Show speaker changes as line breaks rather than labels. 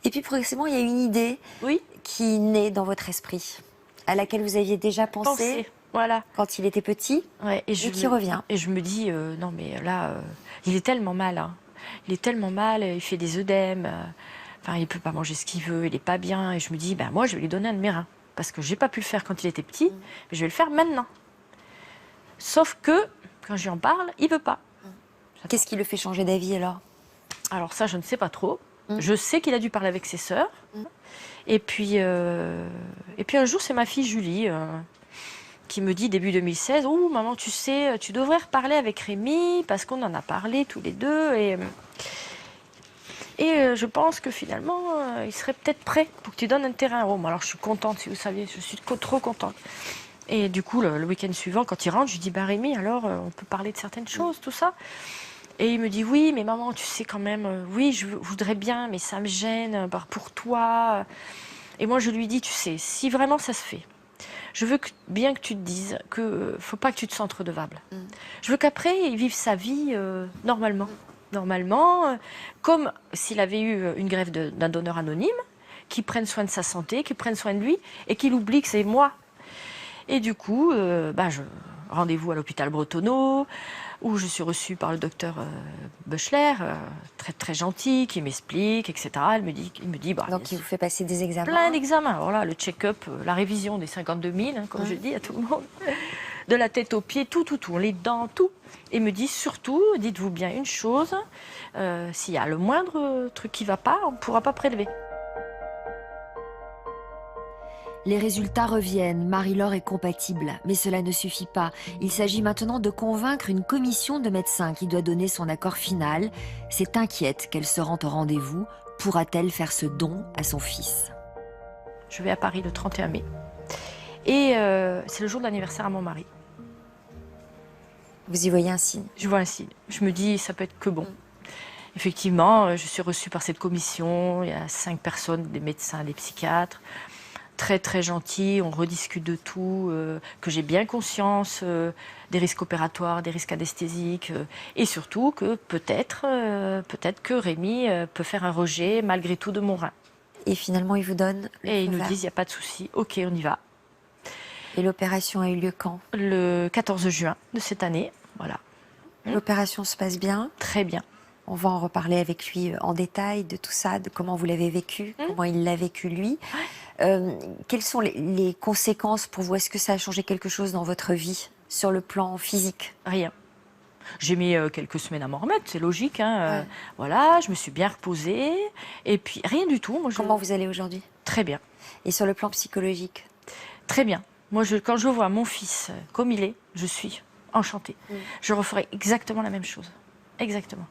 Et puis progressivement, il y a une idée
Oui,
qui naît dans votre esprit, à laquelle vous aviez déjà pensé
voilà.
quand il était petit,
Ouais,
et qui revient.
Et je me dis, non mais là, il est tellement mal, hein. Il est tellement mal, il fait des œdèmes, enfin il peut pas manger ce qu'il veut, il est pas bien. Et je me dis, ben moi je vais lui donner un de mes reins. Parce que j'ai pas pu le faire quand il était petit, mais je vais le faire maintenant. Sauf que, quand j'y en parle, il veut pas.
Qu'est-ce qui le fait changer d'avis alors?
Alors ça, je ne sais pas trop. Je sais qu'il a dû parler avec ses sœurs. Et puis un jour, c'est ma fille Julie qui me dit, début 2016, « Oh, maman, tu sais, tu devrais reparler avec Rémi, parce qu'on en a parlé tous les deux. Et je pense que finalement, il serait peut-être prêt pour que tu donnes un terrain à Rome. » Alors, je suis contente, si vous saviez, je suis trop contente. Et du coup, le week-end suivant, quand il rentre, je lui dis, bah Rémi, alors, on peut parler de certaines choses, tout ça. Et il me dit, oui, mais maman, tu sais quand même, oui, je voudrais bien, mais ça me gêne, pour toi. Et moi, je lui dis, tu sais, si vraiment ça se fait, je veux bien que tu te dises que faut pas que tu te sentes redevable. Je veux qu'après, il vive sa vie normalement. Normalement, comme s'il avait eu une greffe d'un donneur anonyme, qu'il prenne soin de sa santé, qu'il prenne soin de lui, et qu'il oublie que c'est moi. Et du coup, rendez-vous à l'hôpital Bretonneau, où je suis reçue par le docteur Beuchler, très très gentil, qui m'explique, etc. Il me dit,
Donc il vous fait passer des examens.
plein d'examens. Voilà, le check-up, la révision des 52 000, hein, comme je dis à tout le monde, de la tête aux pieds, tout, les dents, tout. Et me dit surtout, dites-vous bien une chose, s'il y a le moindre truc qui ne va pas, on ne pourra pas prélever.
Les résultats reviennent, Marie-Laure est compatible, mais cela ne suffit pas. Il s'agit maintenant de convaincre une commission de médecins qui doit donner son accord final. C'est inquiète qu'elle se rende au rendez-vous. Pourra-t-elle faire ce don à son fils?
Je vais à Paris le 31 mai. Et c'est le jour de l'anniversaire à mon mari.
Vous y voyez un signe?
Je vois un signe. Je me dis, ça peut être que bon. Effectivement, je suis reçue par cette commission. Il y a 5 personnes, des médecins, des psychiatres. Très très gentils, on rediscute de tout, que j'ai bien conscience des risques opératoires, des risques anesthésiques, et surtout que peut-être que Rémi peut faire un rejet malgré tout de mon rein.
Et finalement, ils vous donnent le
Et ils
feu
nous
vert.
disent, il n'y a pas de souci, ok, on y va.
Et l'opération a eu lieu quand?
Le 14 juin de cette année, voilà.
L'opération se passe bien?
Très bien.
On va en reparler avec lui en détail de tout ça, de comment vous l'avez vécu, comment il l'a vécu lui. Quelles sont les conséquences pour vous? Est-ce que ça a changé quelque chose dans votre vie, sur le plan physique?
Rien. J'ai mis quelques semaines à m'en remettre, c'est logique. Hein,
Ouais.
voilà, je me suis bien reposée. Et puis, rien du tout. Moi,
Comment vous allez aujourd'hui?
Très bien.
Et sur le plan psychologique?
Très bien. Moi, quand je vois mon fils comme il est, je suis enchantée. Je referai exactement la même chose. Exactement.